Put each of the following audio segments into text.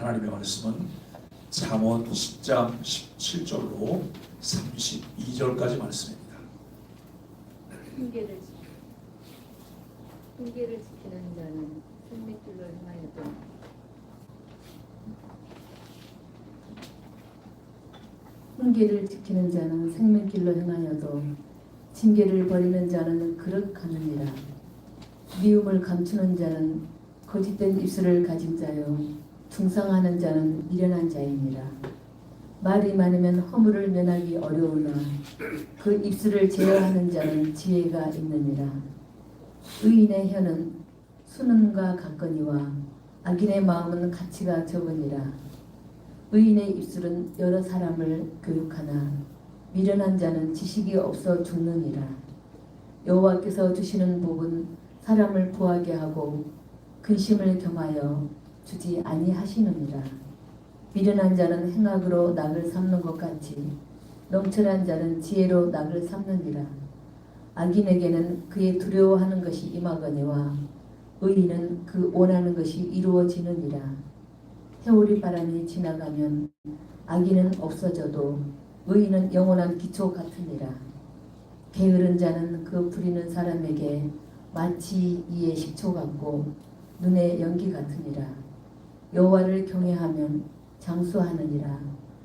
하나님의 말씀은 잠언 10장 17절로 32절까지 말씀입니다. 훈계를 지키는 자는 생명길로 행하여도 훈계를 지키는 자는 생명길로 행하여도 징계를 버리는 자는 그릇하느니라. 미움을 감추는 자는 거짓된 입술을 가진 자요 중상하는 자는 미련한 자이니라. 말이 많으면 허물을 면하기 어려우나 그 입술을 제어하는 자는 지혜가 있느니라. 의인의 혀는 수능과 같거니와 악인의 마음은 가치가 적으니라. 의인의 입술은 여러 사람을 교육하나 미련한 자는 지식이 없어 죽느니라. 여호와께서 주시는 복은 사람을 부하게 하고 근심을 겸하여 주지 아니하시느니라. 미련한 자는 행악으로 낙을 삼는 것 같이 명철한 자는 지혜로 낙을 삼느니라. 악인에게는 그의 두려워하는 것이 임하거니와 의인은 그 원하는 것이 이루어지느니라. 해오리 바람이 지나가면 악인은 없어져도 의인은 영원한 기초 같으니라. 게으른 자는 그 부리는 사람에게 마치 이의 식초 같고 눈의 연기 같으니라. 여호와를 경외하면 장수하느니라.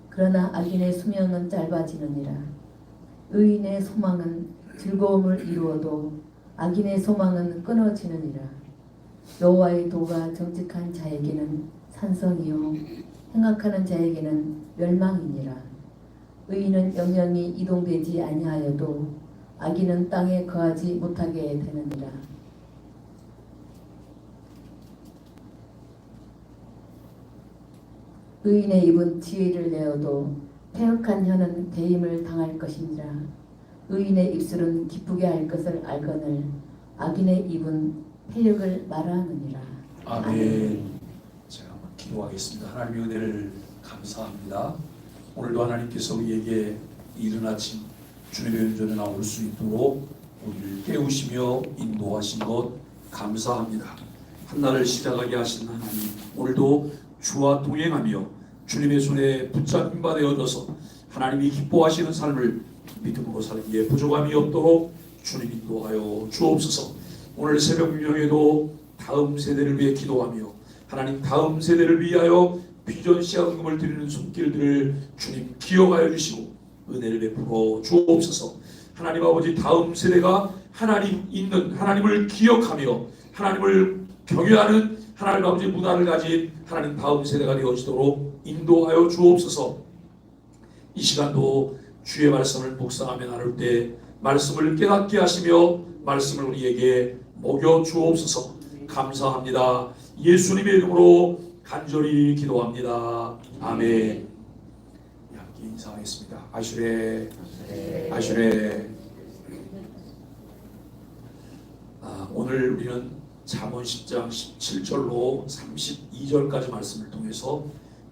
그러나 악인의 수명은 짧아지느니라. 의인의 소망은 즐거움을 이루어도 악인의 소망은 끊어지느니라. 여호와의 도가 정직한 자에게는 산성이요 행악하는 자에게는 멸망이니라. 의인은 영영이 이동되지 아니하여도 악인은 땅에 거하지 못하게 되느니라. 의인의 입은 지혜를 내어도 패역한 혀는 배임을 당할 것이니라. 의인의 입술은 기쁘게 할 것을 알거늘 악인의 입은 패역을 말하느니라. 아멘. 제가 한번 기도하겠습니다. 하나님의 은혜를 감사합니다. 오늘도 하나님께서 우리에게 이른 아침 주님의 은전에 나올 수 있도록 우리를 깨우시며 인도하신 것 감사합니다. 한날을 시작하게 하신 하나님, 오늘도 주와 동행하며 주님의 손에 붙잡힌 바 되어져서 하나님이 기뻐하시는 삶을 믿음으로 살기에 부족함이 없도록 주님 인도하여 주옵소서. 오늘 새벽 명예도 다음 세대를 위해 기도하며 하나님 다음 세대를 위하여 비전 시간금을 드리는 손길들을 주님 기억하여 주시고 은혜를 베풀어 주옵소서. 하나님 아버지, 다음 세대가 하나님 있는 하나님을 기억하며 하나님을 경외하는 하나님 아버지 문화를 가진 하나님 다음 세대가 되어지도록 인도하여 주옵소서. 이 시간도 주의 말씀을 묵상하며 나눌 때 말씀을 깨닫게 하시며 말씀을 우리에게 먹여 주옵소서. 감사합니다. 예수님의 이름으로 간절히 기도합니다. 아멘. 함께 인사하겠습니다. 아슈레 아슈레. 오늘 우리는 잠언 10장 17절로 32절까지 말씀을 통해서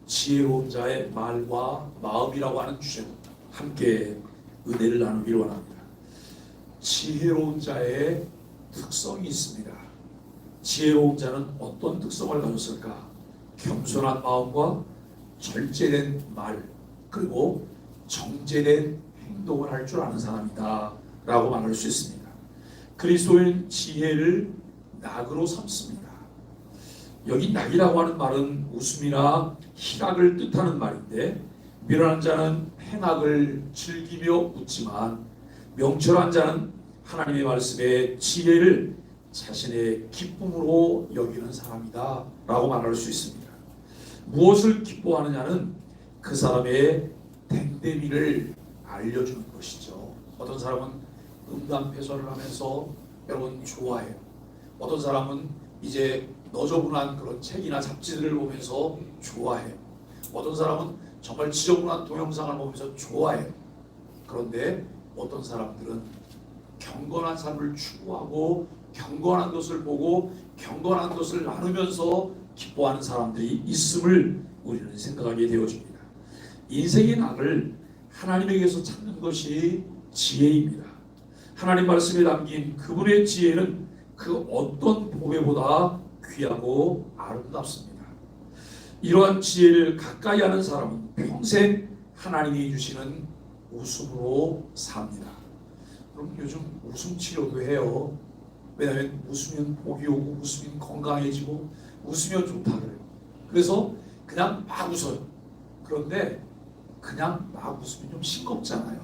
지혜로운 자의 말과 마음이라고 하는 주제로 함께 은혜를 나누기를 원합니다. 지혜로운 자의 특성이 있습니다. 지혜로운 자는 어떤 특성을 가졌을까? 겸손한 마음과 절제된 말, 그리고 정제된 행동을 할 줄 아는 사람이다 라고 말할 수 있습니다. 그리스도인 지혜를 낙으로 삼습니다. 여기 낙이라고 하는 말은 웃음이나 희락을 뜻하는 말인데, 미련한 자는 행악을 즐기며 웃지만 명철한 자는 하나님의 말씀에 지혜를 자신의 기쁨으로 여기는 사람이다 라고 말할 수 있습니다. 무엇을 기뻐하느냐는 그 사람의 됨됨이를 알려주는 것이죠. 어떤 사람은 음담패설을 하면서 여러분 좋아해요. 어떤 사람은 이제 너저분한 그런 책이나 잡지들을 보면서 좋아해요. 어떤 사람은 정말 지저분한 동영상을 보면서 좋아해요. 그런데 어떤 사람들은 경건한 삶을 추구하고 경건한 것을 보고 경건한 것을 나누면서 기뻐하는 사람들이 있음을 우리는 생각하게 되어집니다. 인생의 낙을 하나님에게서 찾는 것이 지혜입니다. 하나님 말씀에 담긴 그분의 지혜는 그 어떤 보배보다 귀하고 아름답습니다. 이러한 지혜를 가까이 하는 사람은 평생 하나님이 주시는 웃음으로 삽니다. 그럼 요즘 웃음 치료도 해요. 왜냐하면 웃으면 복이 오고 웃으면 건강해지고 웃으면 좋다 그래요. 그래서 그냥 막 웃어요. 그런데 그냥 막 웃으면 좀 싱겁잖아요.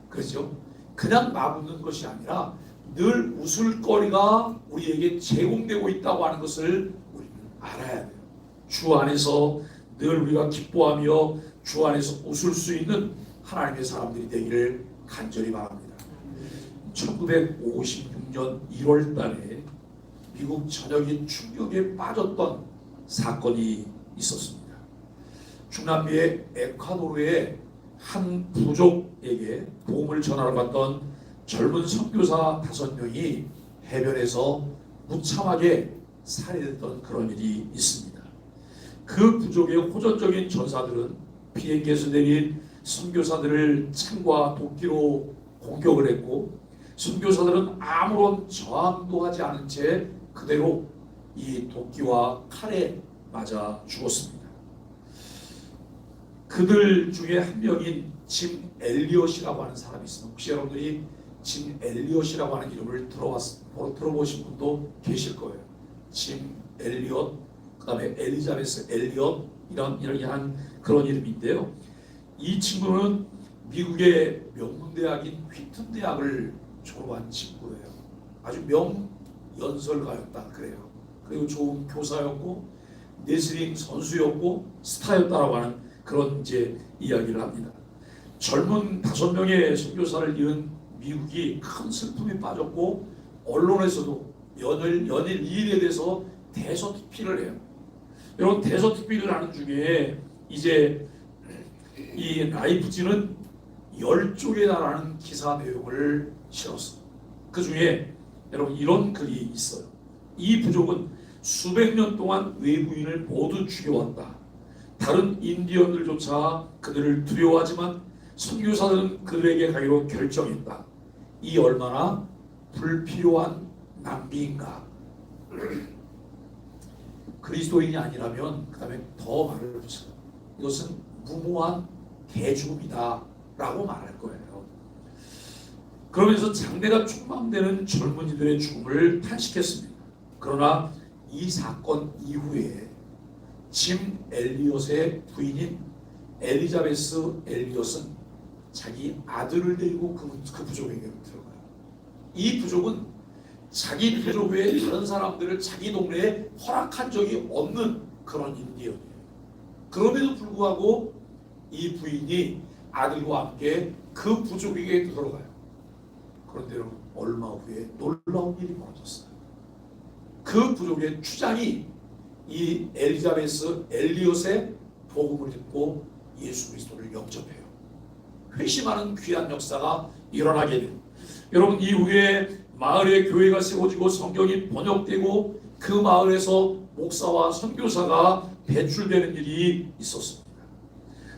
그렇죠? 그냥 막 웃는 것이 아니라 늘 웃을 거리가 우리에게 제공되고 있다고 하는 것을 우리는 알아야 돼요. 주 안에서 늘 우리가 기뻐하며 주 안에서 웃을 수 있는 하나님의 사람들이 되기를 간절히 바랍니다. 1956년 1월 달에 미국 전역이 충격에 빠졌던 사건이 있었습니다. 중남미의 에콰도르의 한 부족에게 복음을 전하러 갔던 젊은 선교사 5명이 해변에서 무참하게 살해됐던 그런 일이 있습니다. 그 부족의 호전적인 전사들은 비행기에서 내린 선교사들을 창과 도끼로 공격을 했고, 선교사들은 아무런 저항도 하지 않은 채 그대로 이 도끼와 칼에 맞아 죽었습니다. 그들 중에 한 명인 짐 엘리엇이라고 하는 사람이 있습니다. 혹시 여러분들이 짐 엘리엇이라고 하는 이름을 들어보신 분도 계실 거예요. 짐 엘리엇, 그 다음에 엘리자베스 엘리엇, 이런 그런 이름인데요. 이 친구는 미국의 명문대학인 휘튼 대학을 졸업한 친구예요. 아주 명연설가였다 그래요. 그리고 좋은 교사였고 레슬링 선수였고 스타였다라고 하는 그런 이제 이야기를 합니다. 젊은 5명의 선교사를 잃은 미국이 큰 슬픔에 빠졌고, 언론에서도 연일 이 일에 대해서 대서특필을 해요. 여러분, 대서특필을 하는 중에 이제 이 라이프지는 10쪽에 달하는 기사 내용을 실었어요. 그 중에 여러분 이런 글이 있어요. 이 부족은 수백 년 동안 외부인을 모두 죽여왔다. 다른 인디언들조차 그들을 두려워하지만 선교사들은 그들에게 가기로 결정했다. 이 얼마나 불필요한 낭비인가. 그리스도인이 아니라면 그 다음에 더 말을 붙여요. 이것은 무모한 개죽음이다 라고 말할 거예요. 그러면서 장래가 촉망되는 젊은이들의 죽음을 탄식했습니다. 그러나 이 사건 이후에 짐 엘리엇의 부인인 엘리자베스 엘리엇은 자기 아들을 데리고 그 부족에게 들어가요. 이 부족은 자기 부족 외에 다른 사람들을 자기 동네에 허락한 적이 없는 그런 인디언이에요. 그럼에도 불구하고 이 부인이 아들과 함께 그 부족에게 들어가요. 그런데 얼마 후에 놀라운 일이 벌어졌어요. 그 부족의 추장이 이 엘리자베스 엘리엇의 복음을 듣고 예수 그리스도를 영접해요. 회심하는 귀한 역사가 일어나게 돼요. 여러분, 이후에 마을에 교회가 세워지고 성경이 번역되고 그 마을에서 목사와 선교사가 배출되는 일이 있었습니다.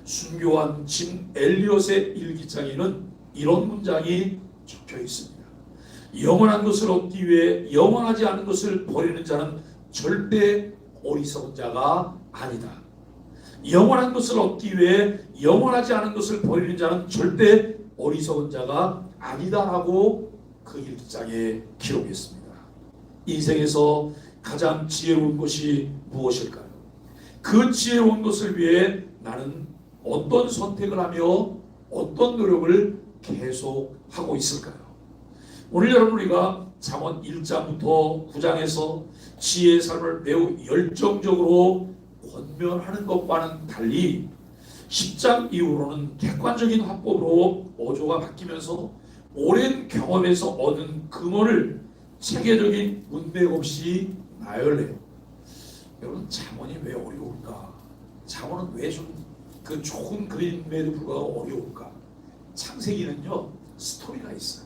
순교한 짐 엘리엇의 일기장에는 이런 문장이 적혀 있습니다. 영원한 것을 얻기 위해 영원하지 않은 것을 버리는 자는 절대 어리석은 자가 아니다. 영원한 것을 얻기 위해 영원하지 않은 것을 버리는 자는 절대 어리석은 자가 아니다라고 그 일기장에 기록했습니다. 인생에서 가장 지혜로운 것이 무엇일까요? 그 지혜로운 것을 위해 나는 어떤 선택을 하며 어떤 노력을 계속하고 있을까요? 오늘 여러분, 우리가 잠언 1장부터 9장에서 지혜의 삶을 매우 열정적으로 권면하는 것과는 달리 10장 이후로는 객관적인 화법으로 어조가 바뀌면서 오랜 경험에서 얻은 근원을 체계적인 문맥 없이 나열해요. 여러분, 잠언이 왜 어려울까? 잠언은 왜 좀 그 좋은 그림에도 불구하고 어려울까? 창세기는요, 스토리가 있어요.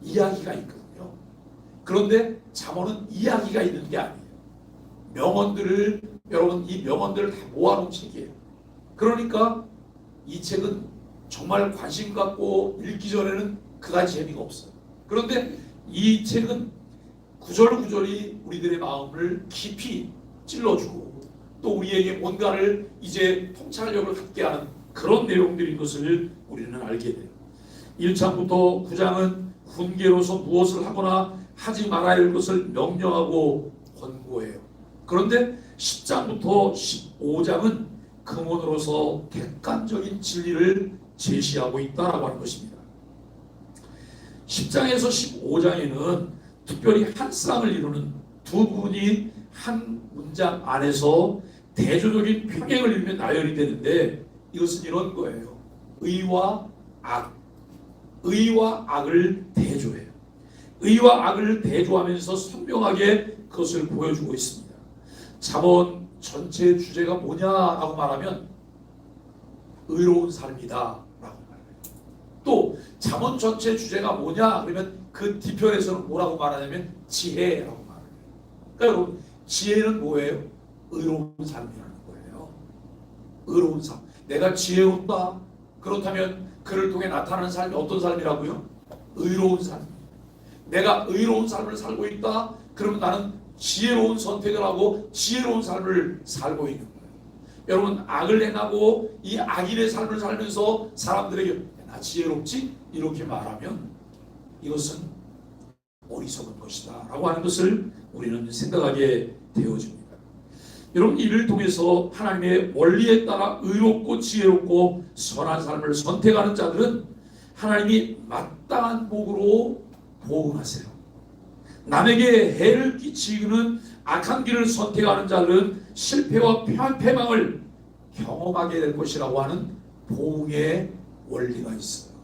이야기가 있거든요. 그런데 잠언은 이야기가 있는 게 아니에요. 명언들을, 여러분, 이 명언들을 다 모아놓은 책이에요. 그러니까 이 책은 정말 관심 갖고 읽기 전에는 그다지 재미가 없어요. 그런데 이 책은 구절구절이 우리들의 마음을 깊이 찔러주고 또 우리에게 뭔가를 이제 통찰력을 갖게 하는 그런 내용들인 것을 우리는 알게 돼요. 1장부터 9장은 훈계로서 무엇을 하거나 하지 말아야 할 것을 명령하고 권고해요. 그런데 10장부터 15장은 근원으로서 객관적인 진리를 제시하고 있다라고 하는 것입니다. 10장에서 15장에는 특별히 한 쌍을 이루는 두 부분이 한 문장 안에서 대조적인 평행을 이루면 나열이 되는데 이것은 이런 거예요. 의와 악, 의와 악을 대조해요. 의와 악을 대조하면서 선명하게 그것을 보여주고 있습니다. 잠언 전체 주제가 뭐냐라고 말하면 의로운 삶이다 라고 말해요. 또 잠언 전체 주제가 뭐냐 그러면 그 뒤편에서는 뭐라고 말하냐면 지혜라고 말해요. 그러니까 여러분 지혜는 뭐예요? 의로운 삶이라는 거예요. 의로운 삶. 내가 지혜롭다. 그렇다면 그를 통해 나타나는 삶이 어떤 삶이라고요? 의로운 삶. 내가 의로운 삶을 살고 있다. 그러면 나는 지혜로운 선택을 하고 지혜로운 삶을 살고 있는 거예요. 여러분 악을 행하고 이 악인의 삶을 살면서 사람들에게 나 지혜롭지? 이렇게 말하면 이것은 어리석은 것이다 라고 하는 것을 우리는 생각하게 되어집니다. 여러분 이를 통해서 하나님의 원리에 따라 의롭고 지혜롭고 선한 삶을 선택하는 자들은 하나님이 마땅한 복으로 보응하세요. 남에게 해를 끼치는 악한 길을 선택하는 자들은 실패와 패망을 경험하게 될 것이라고 하는 보응의 원리가 있어요.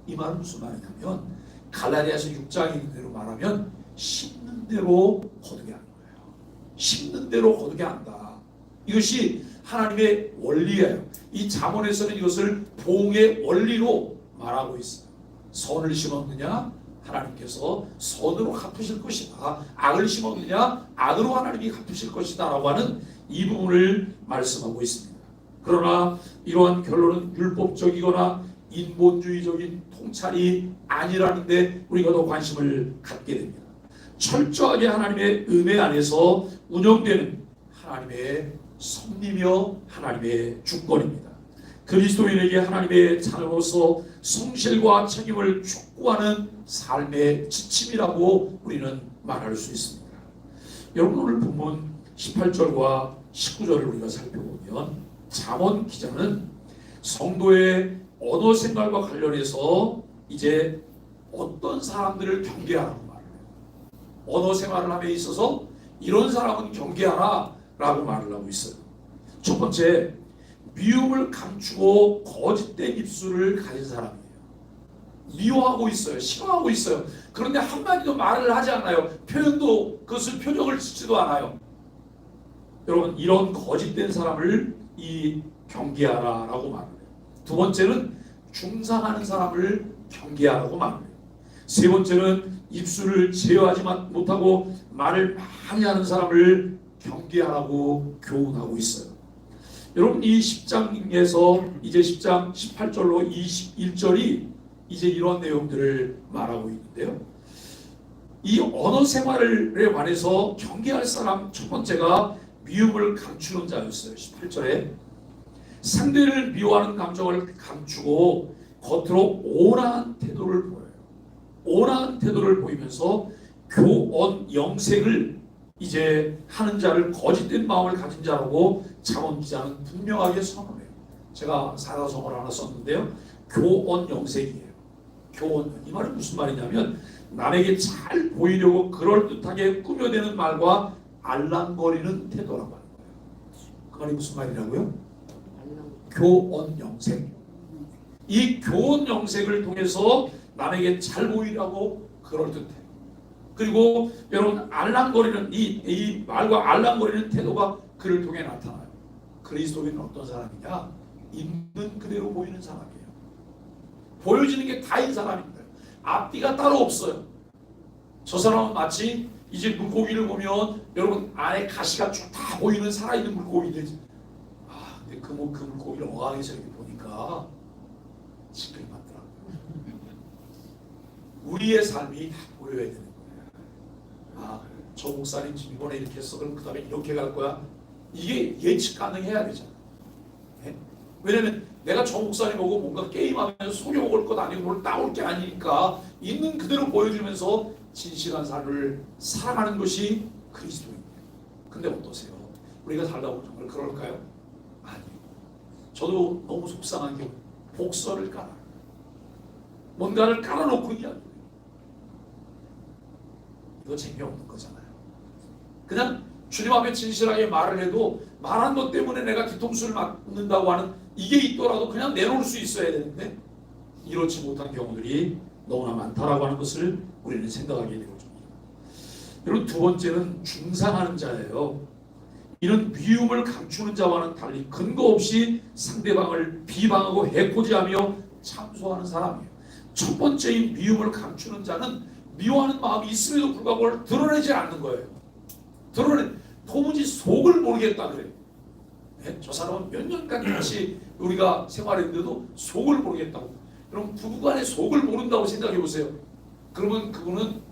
이 말은 무슨 말이냐면 갈라디아서 6장인 대로 말하면 심는 대로 거두게 하는 거예요. 심는 대로 거두게 한다. 이것이 하나님의 원리예요. 이 잠언에서는 이것을 보응의 원리로 말하고 있어요. 선을 심었느냐 하나님께서 선으로 갚으실 것이다. 악을 심었느냐 악으로 하나님이 갚으실 것이다 라고 하는 이 부분을 말씀하고 있습니다. 그러나 이러한 결론은 율법적이거나 인본주의적인 통찰이 아니라는 데 우리가 더 관심을 갖게 됩니다. 철저하게 하나님의 은혜 안에서 운영되는 하나님의 섭리며 하나님의 주권입니다. 그리스도인에게 하나님의 자녀로서 성실과 책임을 촉구하는 삶의 지침이라고 우리는 말할 수 있습니다. 여러분 오늘 본문 18절과 19절을 우리가 살펴보면 잠언 기자는 성도의 언어 생활과 관련해서 이제 어떤 사람들을 경계하라고 말해요. 언어 생활을 함에 있어서 이런 사람은 경계하라 라고 말을 하고 있어요. 첫 번째, 미움을 감추고 거짓된 입술을 가진 사람이에요. 미워하고 있어요. 싫어하고 있어요. 그런데 한마디도 말을 하지 않아요. 표현도 그것을 표정을 짓지도 않아요. 여러분 이런 거짓된 사람을 이 경계하라 라고 말해요. 두 번째는 중상하는 사람을 경계하라고 말해요. 세 번째는 입술을 제어하지 못하고 말을 많이 하는 사람을 경계하라고 교훈하고 있어요. 여러분 이 10장에서 이제 10장 18절로 21절이 이제 이런 내용들을 말하고 있는데요. 이 언어 생활에 관해서 경계할 사람 첫 번째가 미움을 감추는 자였어요. 18절에 상대를 미워하는 감정을 감추고 겉으로 온화한 태도를 보여요. 온화한 태도를 보이면서 교언 영색을 이제 하는 자를 거짓된 마음을 가진 자라고 잠언 기자는 분명하게 선언해요. 제가 사자성어를 하나 썼는데요. 교언 영색이에요. 교언. 이 말은 무슨 말이냐면 남에게 잘 보이려고 그럴듯하게 꾸며대는 말과 알랑거리는 태도라고 하는 거예요. 그 말이 무슨 말이라고요? 교언 영색. 이 교언 영색을 통해서 남에게 잘 보이려고 그럴듯해요. 그리고 여러분 알랑거리는 이 말과 알랑거리는 태도가 그를 통해 나타나요. 그리스도인은 어떤 사람이냐? 있는 그대로 보이는 사람이에요. 보여지는 게 다인 사람입니다. 앞뒤가 따로 없어요. 저 사람은 마치 이제 물고기를 보면 여러분 안에 가시가 쭉 다 보이는 살아있는 물고기들이 근데 그 물고기를 어항에서 이렇게 보니까 시끌이 맞더라고요. 우리의 삶이 다 보여야 되는 거예요. 저 목사님 지금 이번에 이렇게 했어. 그럼 그 다음에 이렇게 갈 거야. 이게 예측 가능해야 되잖아. 예? 왜냐면 내가 저 목사님 보고 뭔가 게임하면서 속여먹을 것 아니고 뭘 따올 게 아니니까 있는 그대로 보여주면서 진실한 삶을 살아가는 것이 그리스도입니다. 근데 어떠세요? 우리가 살다 보면 정말 그럴까요? 아니요. 저도 너무 속상한 게 복선을 깔아. 뭔가를 깔아놓고 이야기해요. 이거 재미없는 거잖아요. 그냥 주님 앞에 진실하게 말을 해도 말한 것 때문에 내가 뒤통수를 맞는다고 하는 이게 있더라도 그냥 내놓을 수 있어야 되는데 이렇지 못한 경우들이 너무나 많다라고 하는 것을 우리는 생각하게 되거든요. 여러분, 두 번째는 중상하는 자예요. 이는 미움을 감추는 자와는 달리 근거 없이 상대방을 비방하고 해코지하며 참소하는 사람이에요. 첫 번째인 미움을 감추는 자는 미워하는 마음이 있음에도 불구하고 그걸 드러내지 않는 거예요. 도무지 속을 모르겠다 그래요. 네? 저 사람은 몇 년간 같이 우리가 생활했는데도 속을 모르겠다고. 그럼 부부간의 속을 모른다고 생각해 보세요. 그러면 그분은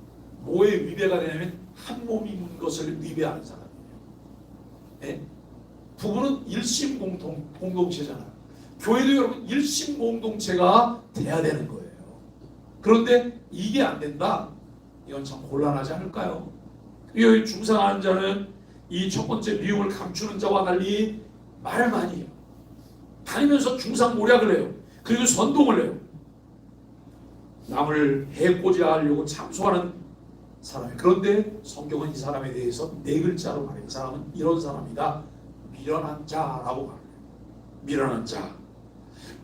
뭐에 위배가 되냐면 한 몸인 것을 위배하는 사람이에요. 네? 부부는 일심공동체잖아요. 교회도 여러분 일심공동체가 돼야 되는 거예요. 그런데 이게 안 된다. 이건 참 곤란하지 않을까요? 이 중상하는 자는 이 첫 번째 미움을 감추는 자와 달리 말을 많이 해요. 다니면서 중상모략을 해요. 그리고 선동을 해요. 남을 해코지 하려고 참소하는 사람이에요. 그런데 성경은 이 사람에 대해서 네 글자로 말해요. 이 사람은 이런 사람이다. 미련한 자라고 말해요. 미련한 자.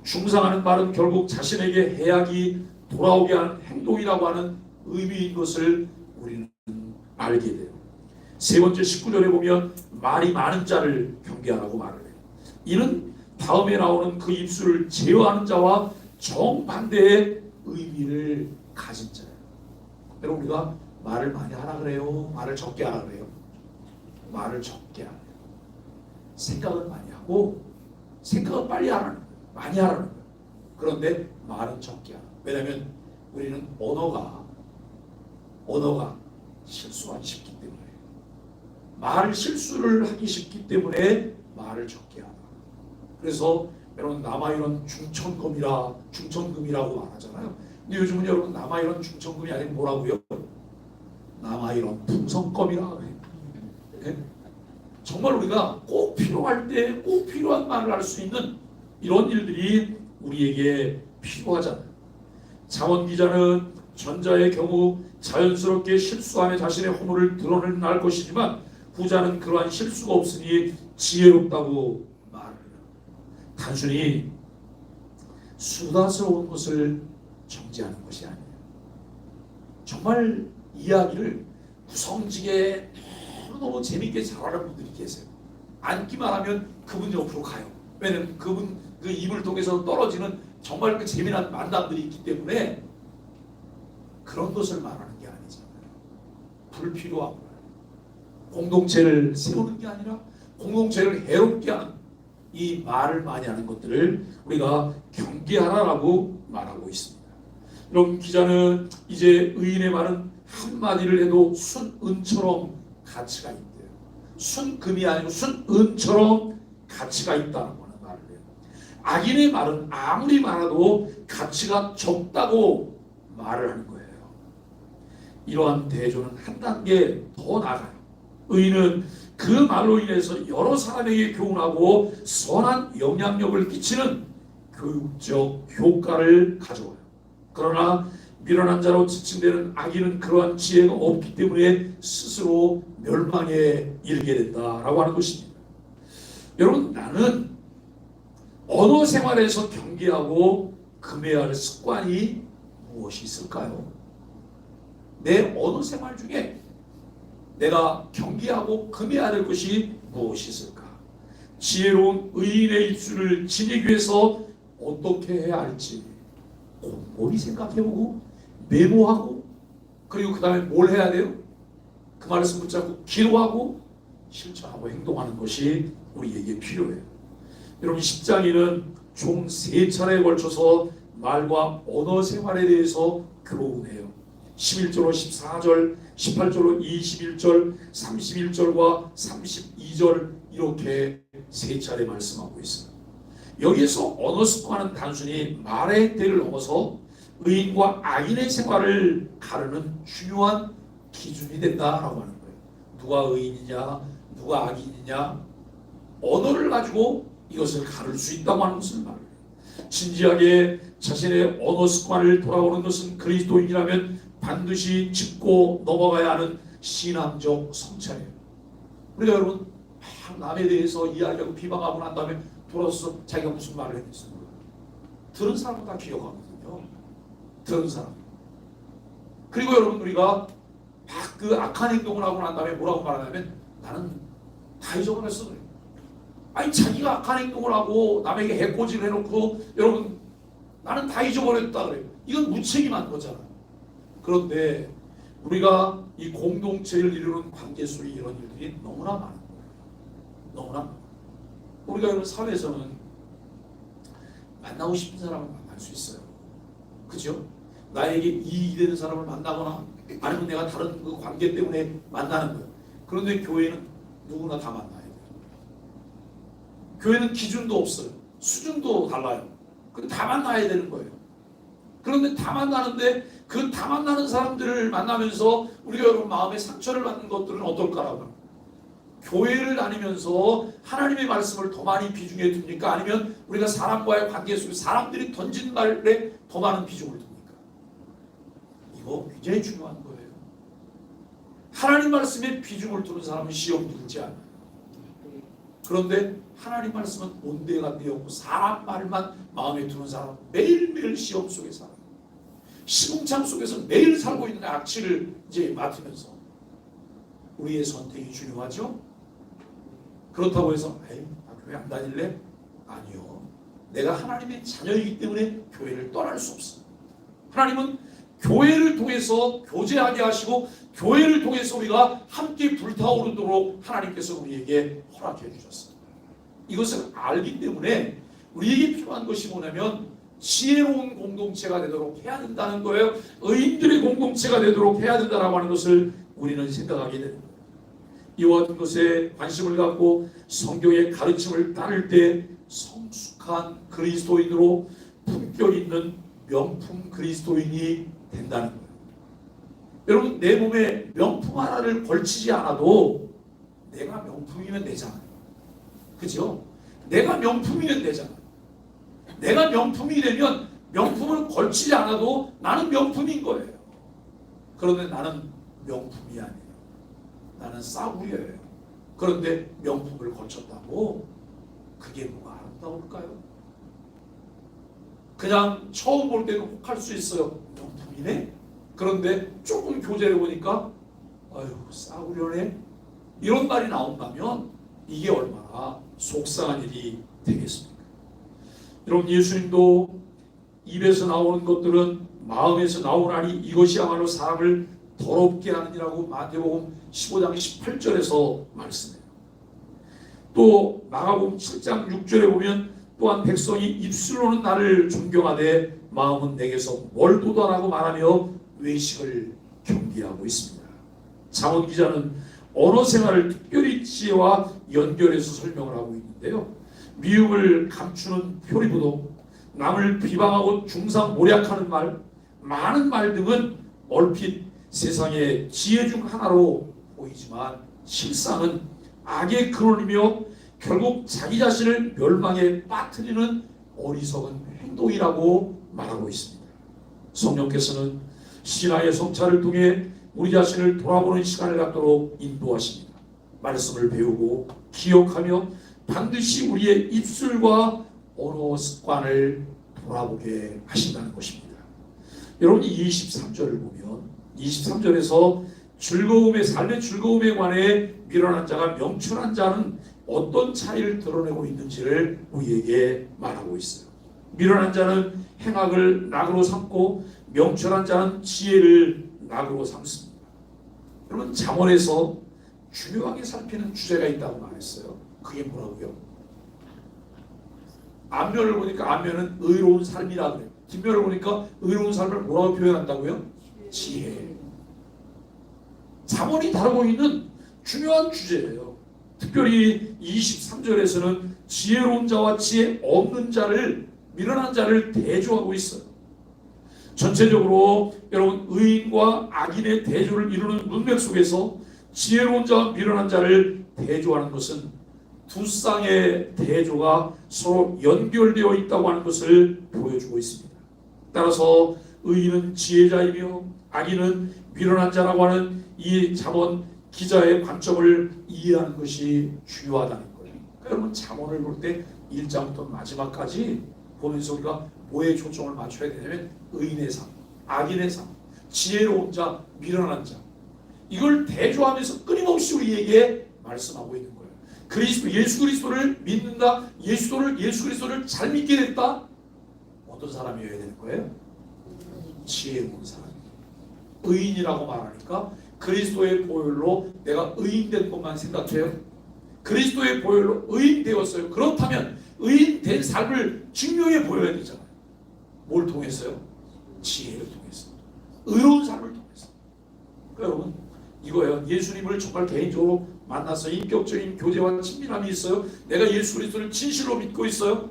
중상하는 말은 결국 자신에게 해악이 돌아오게 하는 행동이라고 하는 의미인 것을 우리는 알게 돼요. 세 번째 19절에 보면 말이 많은 자를 경계하라고 말을 해요. 이는 다음에 나오는 그 입술을 제어하는 자와 정반대의 의미를 가진 자예요. 여러분, 우리가 말을 많이 하라 그래요? 말을 적게 하라 그래요? 말을 적게 하래요. 생각은 많이 하고 생각은 빨리 하라는 거예요. 많이 하라는 거예요. 그런데 말은 적게 하라. 왜냐하면 우리는 언어가 실수하기 쉽기 때문에, 말을 실수를 하기 쉽기 때문에 말을 적게 하라. 그래서 여러분, 남아이런 중천금이라고 말하잖아요. 근데 요즘은 여러분 남아이런 중천금이 아니고 뭐라고요? 남아이런 풍성껌이라고 해요. 네? 정말 우리가 꼭 필요할 때 꼭 필요한 말을 할 수 있는 이런 일들이 우리에게 필요하잖아요. 장원 기자는 전자의 경우 자연스럽게 실수하며 자신의 허물을 드러낼 것이지만 후자는 그러한 실수가 없으니 지혜롭다고 말을 해요. 단순히 수다스러운 것을 정지하는 것이 아니에요. 정말 이야기를 구성지게 너무 재밌게 잘하는 분들이 계세요. 앉기만 하면 그분 옆으로 가요. 왜냐면 그분 그 입을 통해서 떨어지는 정말 그 재미난 만담들이 있기 때문에 그런 것을 말하는 게 아니잖아요. 불필요하고 공동체를 세우는 게 아니라 공동체를 해롭게 하는 이 말을 많이 하는 것들을 우리가 경계하라라고 말하고 있습니다. 여러분, 기자는 이제 의인의 말은 한마디를 해도 순은처럼 가치가 있대요. 순금이 아니고 순은처럼 가치가 있다는 거는 말을 해요. 악인의 말은 아무리 많아도 가치가 적다고 말을 하는 거예요. 이러한 대조는 한 단계 더 나아가요. 의인은 그 말로 인해서 여러 사람에게 교훈하고 선한 영향력을 끼치는 교육적 효과를 가져와요. 그러나 미련한 자로 지칭되는 악인은 그러한 지혜가 없기 때문에 스스로 멸망에 이르게 된다라고 하는 것입니다. 여러분, 나는 언어 생활에서 경계하고 금해야 할 습관이 무엇이 있을까요? 내 언어 생활 중에 내가 경계하고 금해야 될 것이 무엇이 있을까? 지혜로운 의인의 입술을 지니기 위해서 어떻게 해야 할지 곰곰이 생각해보고 메모하고, 그리고 그 다음에 뭘 해야 돼요? 그 말씀 붙잡고 기도하고 실천하고 행동하는 것이 우리에게 필요해요. 여러분, 10장에는 총 3차례에 걸쳐서 말과 언어 생활에 대해서 교훈해요. 11절로 14절, 18절로 21절, 31절과 32절 이렇게 세 차례 말씀하고 있어요. 여기에서 언어 습관은 단순히 말의 혜택을 넘어서 의인과 악인의 생활을 가르는 중요한 기준이 된다라고 하는 거예요. 누가 의인이냐, 누가 악인이냐, 언어를 가지고 이것을 가를 수 있다고 하는 것을 말해요. 진지하게 자신의 언어 습관을 돌아보는 것은 그리스도인이라면 반드시 짚고 넘어가야 하는 신앙적 성찰이에요. 우리가 여러분 막 남에 대해서 이야기하고 비방하고 난 다음에 돌아서 자기가 무슨 말을 했는지 몰라요. 들은 사람은 다 기억하거든요. 들은 사람. 그리고 여러분 우리가 막 그 악한 행동을 하고 난 다음에 뭐라고 말하냐면 나는 다 잊어버렸어 그래요. 아니 자기가 악한 행동을 하고 남에게 해코지를 해놓고 여러분 나는 다 잊어버렸다 그래요. 이건 무책임한 거잖아요. 그런데 우리가 이 공동체를 이루는 관계 속에 이런 일들이 너무나 많은 거예요. 너무나 많아요. 우리가 여러분 사회에서는 만나고 싶은 사람을 만날 수 있어요. 그죠? 나에게 이익이 되는 사람을 만나거나 아니면 내가 다른 그 관계 때문에 만나는 거예요. 그런데 교회는 누구나 다 만나야 돼요. 교회는 기준도 없어요. 수준도 달라요. 다 만나야 되는 거예요. 그런데 다 만나는데 그 다 만나는 사람들을 만나면서 우리가 여러분 마음에 상처를 받는 것들은 어떨까라고. 교회를 다니면서 하나님의 말씀을 더 많이 비중에 둡니까? 아니면 우리가 사람과의 관계 속에 사람들이 던진 말에 더 많은 비중을 둡니까? 이거 굉장히 중요한 거예요. 하나님 말씀에 비중을 두는 사람은 시험 들지 않아요. 그런데 하나님 말씀은 온대가 되었고 사람 말만 마음에 두는 사람은 매일매일 시험 속에 살아요. 시궁창 속에서 매일 살고 있는 악취를 이제 맡으면서 우리의 선택이 중요하죠? 그렇다고 해서 나 교회 안 다닐래? 아니요. 내가 하나님의 자녀이기 때문에 교회를 떠날 수 없어. 하나님은 교회를 통해서 교제하게 하시고 교회를 통해서 우리가 함께 불타오르도록 하나님께서 우리에게 허락해 주셨습니다. 이것을 알기 때문에 우리에게 필요한 것이 뭐냐면 지혜로운 공동체가 되도록 해야 된다는 거예요. 의인들의 공동체가 되도록 해야 된다라고 하는 것을 우리는 생각하게 됩니다. 이와 같은 것에 관심을 갖고 성경의 가르침을 따를 때 성숙한 그리스도인으로 품격 있는 명품 그리스도인이 된다는 거예요. 여러분 내 몸에 명품 하나를 걸치지 않아도 내가 명품이면 되잖아요. 그죠? 내가 명품이면 되잖아요. 내가 명품이 되면 명품을 걸치지 않아도 나는 명품인 거예요. 그런데 나는 명품이 아니에요. 나는 싸구려예요. 그런데 명품을 걸쳤다고 그게 뭐가 아름다울까요? 그냥 처음 볼 때는 혹할 수 있어요. 명품이네? 그런데 조금 교제를 보니까 아유 싸구려네? 이런 말이 나온다면 이게 얼마나 속상한 일이 되겠습니까? 여러분 예수님도 입에서 나오는 것들은 마음에서 나오나니 이것이야말로 사람을 더럽게 하느니라고 마태복음 15장 18절에서 말씀해요. 또 마가복음 7장 6절에 보면 또한 백성이 입술로는 나를 존경하되 마음은 내게서 멀도다라고 말하며 외식을 경계하고 있습니다. 장원 기자는 언어 생활을 특별히 지혜와 연결해서 설명을 하고 있는데요. 미움을 감추는 표리부동, 남을 비방하고 중상모략하는 말, 많은 말 등은 얼핏 세상의 지혜 중 하나로 보이지만 실상은 악의 근원이며 결국 자기 자신을 멸망에 빠뜨리는 어리석은 행동이라고 말하고 있습니다. 성령께서는 신앙의 성찰을 통해 우리 자신을 돌아보는 시간을 갖도록 인도하십니다. 말씀을 배우고 기억하며 반드시 우리의 입술과 언어 습관을 돌아보게 하신다는 것입니다. 여러분이 23절을 보면 23절에서 즐거움의 삶의 즐거움에 관해 미련한 자가 명철한 자는 어떤 차이를 드러내고 있는지를 우리에게 말하고 있어요. 미련한 자는 행악을 낙으로 삼고 명철한 자는 지혜를 낙으로 삼습니다. 여러분 잠언에서 중요하게 살피는 주제가 있다고 말했어요. 그게 뭐라고요? 앞면을 보니까 앞면은 의로운 삶이라 그래요. 뒷면을 보니까 의로운 삶을 뭐라고 표현한다고요? 지혜. 잠언이 다루고 있는 중요한 주제예요. 특별히 23절에서는 지혜로운 자와 지혜 없는 자를, 미련한 자를 대조하고 있어요. 전체적으로 여러분, 의인과 악인의 대조를 이루는 문맥 속에서 지혜로운 자와 미련한 자를 대조하는 것은 두 쌍의 대조가 서로 연결되어 있다고 하는 것을 보여주고 있습니다. 따라서 의인은 지혜자이며 악인은 미련한 자라고 하는 이 잠언 기자의 관점을 이해하는 것이 중요하다는 거예요. 그러니까 여러분, 잠언을 볼 때 1장부터 마지막까지 보면서 우리가 뭐에 초점을 맞춰야 되냐면 의인의 삶, 악인의 삶, 지혜로운 자, 미련한 자, 이걸 대조하면서 끊임없이 우리에게 말씀하고 있는 거예요. 예수 그리스도를 믿는다, 예수 그리스도를 잘 믿게 됐다. 어떤 사람이어야 되는 거예요? 지혜로운 사람. 의인이라고 말하니까 그리스도의 보혈로 내가 의인된 것만 생각해요. 그리스도의 보혈로 의인되었어요. 그렇다면 의인된 삶을 증명해 보여야 되잖아요. 뭘 통해서요? 지혜를 통해서, 의로운 삶을 통해서. 그러니까 여러분, 이거예요. 예수님을 정말 개인적으로 만나서 인격적인 교제와 친밀함이 있어요. 내가 예수 그리스도를 진실로 믿고 있어요.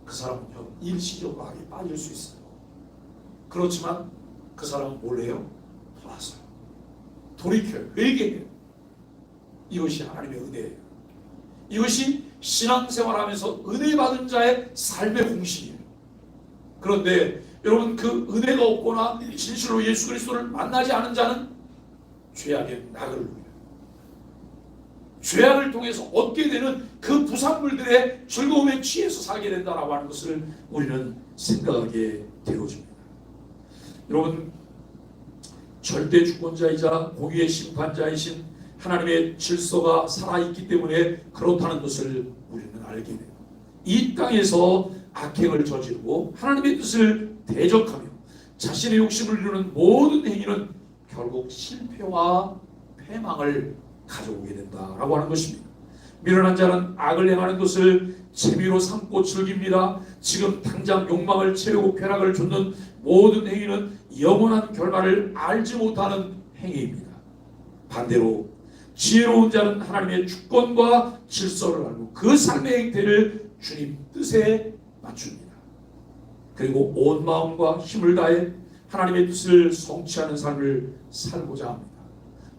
그 사람은요, 일시적으로 악에 빠질 수 있어요. 그렇지만 그 사람은 뭘 해요? 돌아서요. 돌이켜요. 회개해요. 이것이 하나님의 은혜예요. 이것이 신앙생활하면서 은혜 받은 자의 삶의 공식이에요. 그런데 여러분, 그 은혜가 없거나 진실로 예수 그리스도를 만나지 않은 자는 죄악의 낙을 누려요. 죄악을 통해서 얻게 되는 그 부산물들의 즐거움에 취해서 살게 된다라고 하는 것을 우리는 생각하게 되어집니다. 여러분, 절대 주권자이자 공의의 심판자이신 하나님의 질서가 살아있기 때문에 그렇다는 것을 우리는 알게 돼요. 이 땅에서 악행을 저지르고 하나님의 뜻을 대적하며 자신의 욕심을 이루는 모든 행위는 결국 실패와 패망을 가져오게 된다라고 하는 것입니다. 미련한 자는 악을 행하는 것을 재미로 삼고 즐깁니다. 지금 당장 욕망을 채우고 쾌락을 좇는 모든 행위는 영원한 결말을 알지 못하는 행위입니다. 반대로 지혜로운 자는 하나님의 주권과 질서를 알고 그 삶의 행태를 주님 뜻에 맞춥니다. 그리고 온 마음과 힘을 다해 하나님의 뜻을 성취하는 삶을 살고자 합니다.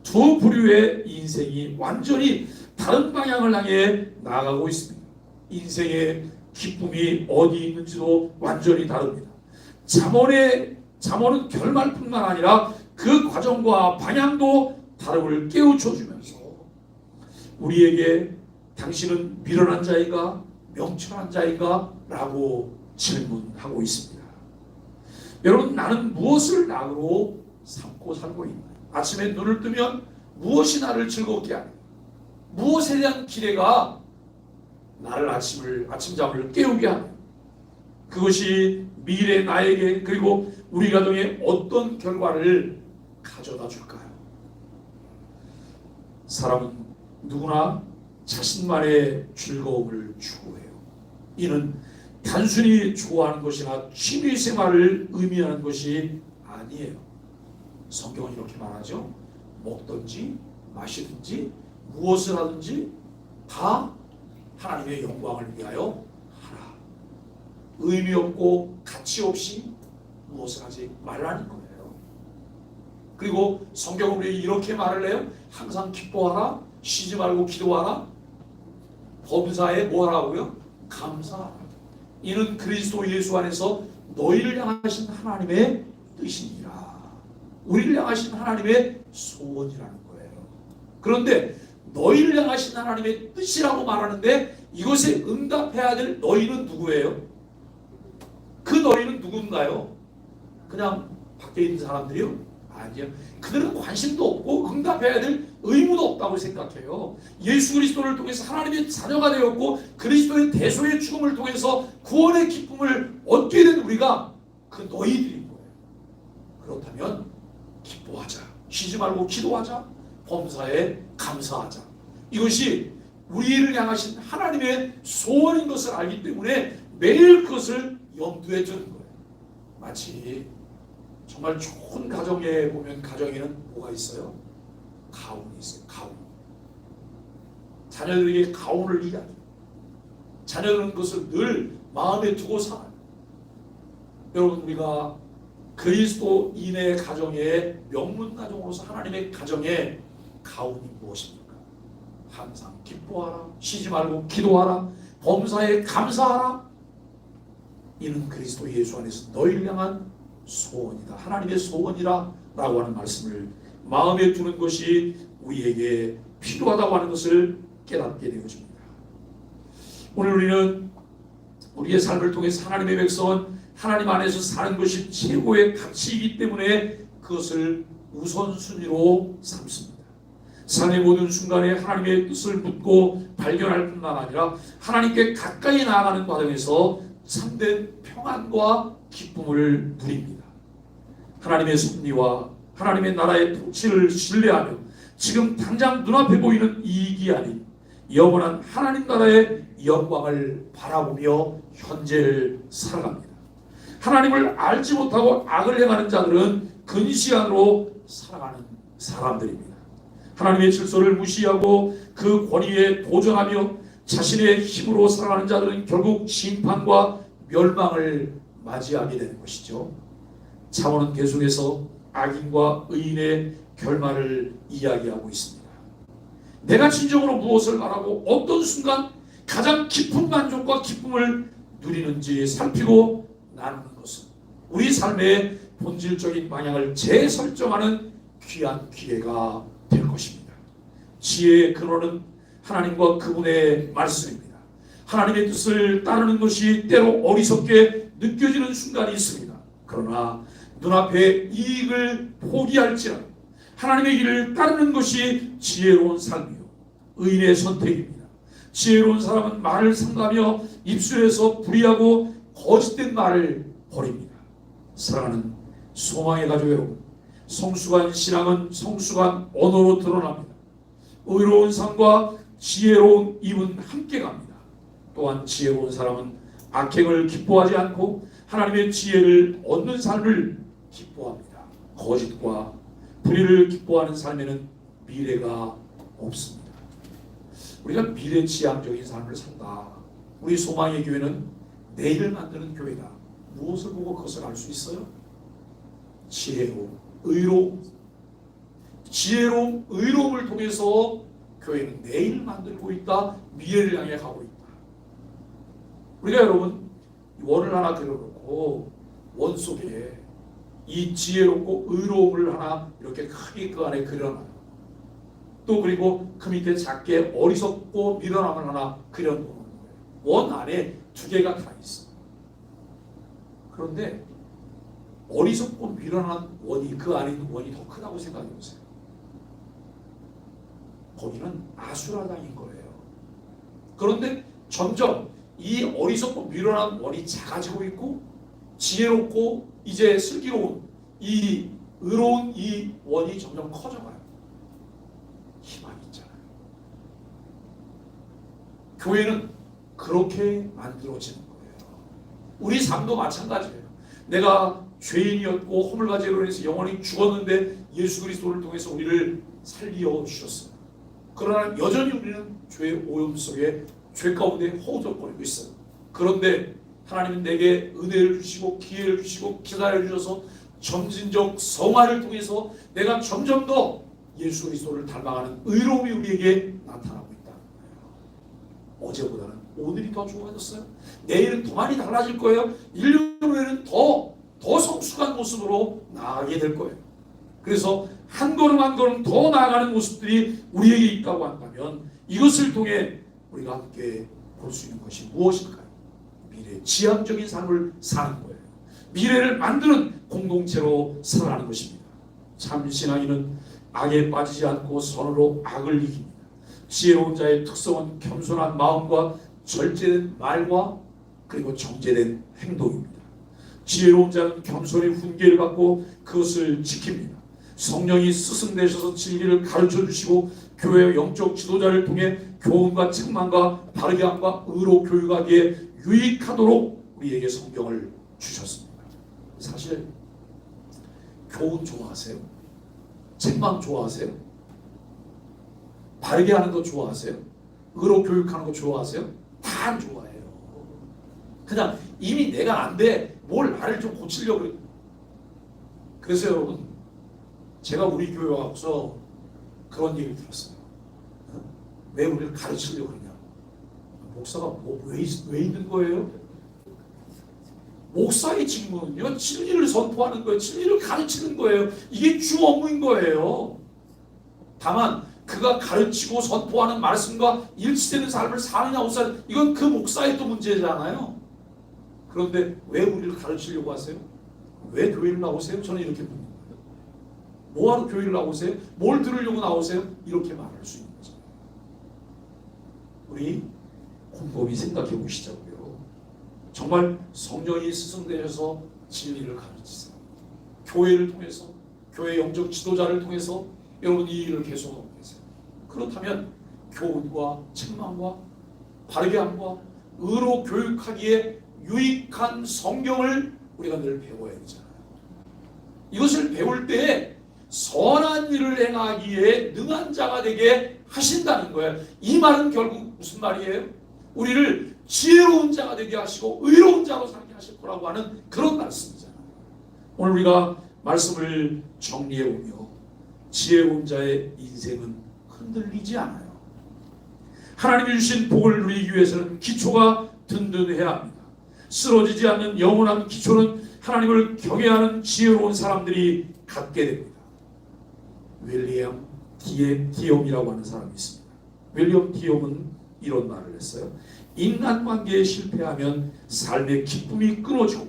두 부류의 인생이 완전히 다른 방향을 향해 나아가고 있습니다. 인생의 기쁨이 어디 있는지도 완전히 다릅니다. 잠언은 결말뿐만 아니라 그 과정과 방향도 다름을 깨우쳐주면서 우리에게 당신은 미련한 자인가 명철한 자인가? 라고 질문하고 있습니다. 여러분, 나는 무엇을 낙으로 삼고 살고 있나? 아침에 눈을 뜨면 무엇이 나를 즐겁게 하는가? 무엇에 대한 기대가 나를 아침잠을 깨우게 하는가? 그것이 미래 나에게 그리고 우리 가정에 어떤 결과를 가져다 줄까요? 사람은 누구나 자신만의 즐거움을 추구해요. 이는 단순히 좋아하는 것이나 취미생활을 의미하는 것이 아니에요. 성경은 이렇게 말하죠. 먹든지 마시든지 무엇을 하든지 다 하나님의 영광을 위하여 하라. 의미 없고 가치 없이 무엇을 하지 말라는 거예요. 그리고 성경은 우리 이렇게 말을 해요. 항상 기뻐하라. 쉬지 말고 기도하라. 범사에 뭐 하라고요? 감사하라. 이는 그리스도 예수 안에서 너희를 향하신 하나님의 뜻이니라. 우리를 향하신 하나님의 소원이라는 거예요. 그런데 너희를 향하신 하나님의 뜻이라고 말하는데 이것에 응답해야 될 너희는 누구예요? 그 너희는 누군가요? 그냥 밖에 있는 사람들이요? 아니요. 그들은 관심도 없고 응답해야 될 의무도 없다고 생각해요. 예수 그리스도를 통해서 하나님의 자녀가 되었고 그리스도의 대속의 죽음을 통해서 구원의 기쁨을 얻게 된 우리가 그 너희들인 거예요. 그렇다면 기뻐하자. 쉬지 말고 기도하자. 범사에 감사하자. 이것이 우리를 향하신 하나님의 소원인 것을 알기 때문에 매일 그것을 염두에 두는 거예요. 마치 정말 좋은 가정에 보면 가정에는 뭐가 있어요? 가훈이 있어요. 가훈. 자녀들에게 가훈을 이야기. 자녀들은 그것을 늘 마음에 두고 살아요. 여러분, 우리가 그리스도인의 가정의 명문 가정으로서 하나님의 가정의 가훈이 무엇입니까? 항상 기뻐하라, 쉬지 말고 기도하라, 범사에 감사하라. 이는 그리스도 예수 안에서 너희를 향한 소원이다, 하나님의 소원이라 라고 하는 말씀을 마음에 두는 것이 우리에게 필요하다고 하는 것을 깨닫게 되어집니다. 오늘 우리는 우리의 삶을 통해서 하나님의 백성은 하나님 안에서 사는 것이 최고의 가치이기 때문에 그것을 우선순위로 삼습니다. 삶의 모든 순간에 하나님의 뜻을 묻고 발견할 뿐만 아니라 하나님께 가까이 나아가는 과정에서 참된 평안과 기쁨을 누립니다. 하나님의 섭리와 하나님의 나라의 통치를 신뢰하며 지금 당장 눈앞에 보이는 이익이 아닌 영원한 하나님 나라의 영광을 바라보며 현재를 살아갑니다. 하나님을 알지 못하고 악을 행하는 자들은 근시안으로 살아가는 사람들입니다. 하나님의 질서를 무시하고 그 권위에 도전하며 자신의 힘으로 살아가는 자들은 결국 심판과 멸망을 맞이하게 되는 것이죠. 잠언은 계속해서 악인과 의인의 결말을 이야기하고 있습니다. 내가 진정으로 무엇을 말하고 어떤 순간 가장 깊은 만족과 기쁨을 누리는지 살피고 나누는 것은 우리 삶의 본질적인 방향을 재설정하는 귀한 기회가 될 것입니다. 지혜의 근원은 하나님과 그분의 말씀입니다. 하나님의 뜻을 따르는 것이 때로 어리석게 느껴지는 순간이 있습니다. 그러나 눈앞에 이익을 포기할지라도 하나님의 길을 따르는 것이 지혜로운 삶이요 의인의 선택입니다. 지혜로운 사람은 말을 삼가며 입술에서 불의하고 거짓된 말을 버립니다. 사랑하는 소망의 가족 여러분, 성숙한 신앙은 성숙한 언어로 드러납니다. 의로운 삶과 지혜로운 입은 함께 갑니다. 또한 지혜로운 사람은 악행을 기뻐하지 않고 하나님의 지혜를 얻는 삶을 기뻐합니다. 거짓과 불의를 기뻐하는 삶에는 미래가 없습니다. 우리가 미래지향적인 삶을 산다. 우리 소망의 교회는 내일을 만드는 교회다. 무엇을 보고 그것을 알 수 있어요? 지혜로움, 의로움을 통해서 교회는 내일을 만들고 있다. 미래를 향해 가고 있다. 우리가 여러분 원을 하나 그려놓고 원 속에 이 지혜롭고 의로움을 하나 이렇게 크게 그 안에 그려놔요. 또 그리고 그 밑에 작게 어리석고 미련함을 하나 그려놓는 거예요. 원 안에 두 개가 다 있어요. 그런데 어리석고 미련한 원이 그 안에 있는 원이 더 크다고 생각해 보세요. 거기는 아수라 땅인 거예요. 그런데 점점 이 어리석고 미련한 원이 작아지고 있고 지혜롭고 이제 슬기로운 이 의로운 이 원이 점점 커져가요. 희망이 있잖아요. 교회는 그렇게 만들어지는 거예요. 우리 삶도 마찬가지예요. 내가 죄인이었고 허물과제로 인해서 영원히 죽었는데 예수 그리스도를 통해서 우리를 살리어 주셨어요. 그러나 여전히 우리는 죄의 오염 속에 죄 가운데 허우적거리고 있어요. 그런데 하나님은 내게 은혜를 주시고 기회를 주시고 기다려 주셔서 점진적 성화를 통해서 내가 점점 더 예수 그리스도를 닮아가는 의로움이 우리에게 나타나고 있다는 거예요. 어제보다는 오늘이 더 좋아졌어요. 내일은 더 많이 달라질 거예요. 1년 후에는 더 성숙한 모습으로 나아가게 될 거예요. 그래서 한 걸음 한 걸음 더 나아가는 모습들이 우리에게 있다고 한다면 이것을 통해 우리가 함께 볼 수 있는 것이 무엇일까요? 미래 지향적인 삶을 사는 거예요. 미래를 만드는 공동체로 살아가는 것입니다. 참 신앙인은 악에 빠지지 않고 선으로 악을 이깁니다. 지혜로운 자의 특성은 겸손한 마음과 절제된 말과 그리고 정제된 행동입니다. 지혜로운 자는 겸손히 훈계를 받고 그것을 지킵니다. 성령이 스승되셔서 진리를 가르쳐 주시고 교회의 영적 지도자를 통해 교훈과 책망과 바르게 함과 의로 교육하기에 유익하도록 우리에게 성경을 주셨습니다. 사실 교훈 좋아하세요? 책망 좋아하세요? 바르게 하는 거 좋아하세요? 의로 교육하는 거 좋아하세요? 다 안 좋아해요. 그냥 이미 내가 안 돼. 뭘 나를 좀 고치려고 그래. 그래서 여러분, 제가 우리 교회 와서 그런 얘기를 들었어요. 왜 우리를 가르치려고 그러냐. 목사가 왜 있는 거예요? 목사의 직무는요, 진리를 선포하는 거예요. 진리를 가르치는 거예요. 이게 주 업무인 거예요. 다만 그가 가르치고 선포하는 말씀과 일치되는 삶을 사느냐 못 사느냐, 이건 그 목사의 또 문제잖아요. 그런데 왜 우리를 가르치려고 하세요? 왜 교회를 나오세요? 저는 이렇게 묻는 거예요. 뭐하러 교회를 나오세요? 뭘 들으려고 나오세요? 이렇게 말할 수 있는 거죠. 우리 곰곰이 생각해 보시자고요. 정말 성령이 스승되셔서 진리를 가르치세요. 교회를 통해서, 교회 영적 지도자를 통해서 여러분 이 일을 계속하고 계세요. 그렇다면 교훈과 책망과 바르게 함과 의로 교육하기에 유익한 성경을 우리가 늘 배워야 되잖아요. 이것을 배울 때에 선한 일을 행하기에 능한 자가 되게 하신다는 거예요. 이 말은 결국 무슨 말이에요? 우리를 지혜로운 자가 되게 하시고 의로운 자로 살게 하실 거라고 하는 그런 말씀이잖아요. 오늘 우리가 말씀을 정리해 보며 지혜로운 자의 인생은 흔들리지 않아요. 하나님이 주신 복을 누리기 위해서는 기초가 든든해야 합니다. 쓰러지지 않는 영원한 기초는 하나님을 경외하는 지혜로운 사람들이 갖게 됩니다. 윌리엄 디엄이라고 하는 사람이 있습니다. 윌리엄 디엄은 이런 말을 했어요. 인간관계에 실패하면 삶의 기쁨이 끊어지고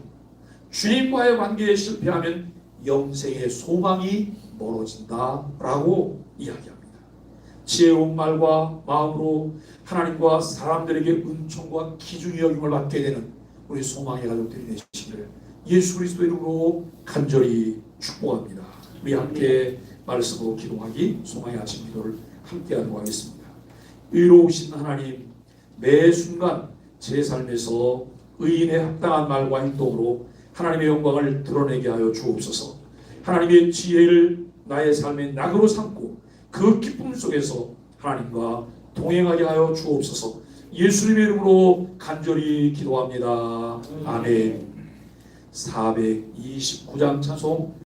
주님과의 관계에 실패하면 영생의 소망이 멀어진다라고 이야기합니다. 지혜로운 말과 마음으로 하나님과 사람들에게 은총과 기중의 여김을 받게 되는 우리 소망의 가족들이 되시기를 예수 그리스도 이름으로 간절히 축복합니다. 우리 함께 말씀으로 기도하기, 소망의 아침 기도를 함께 하도록 하겠습니다. 의로우신 하나님, 매 순간 제 삶에서 의인의 합당한 말과 행동으로 하나님의 영광을 드러내게 하여 주옵소서. 하나님의 지혜를 나의 삶의 낙으로 삼고 그 기쁨 속에서 하나님과 동행하게 하여 주옵소서. 예수님의 이름으로 간절히 기도합니다. 아멘. 429장 찬송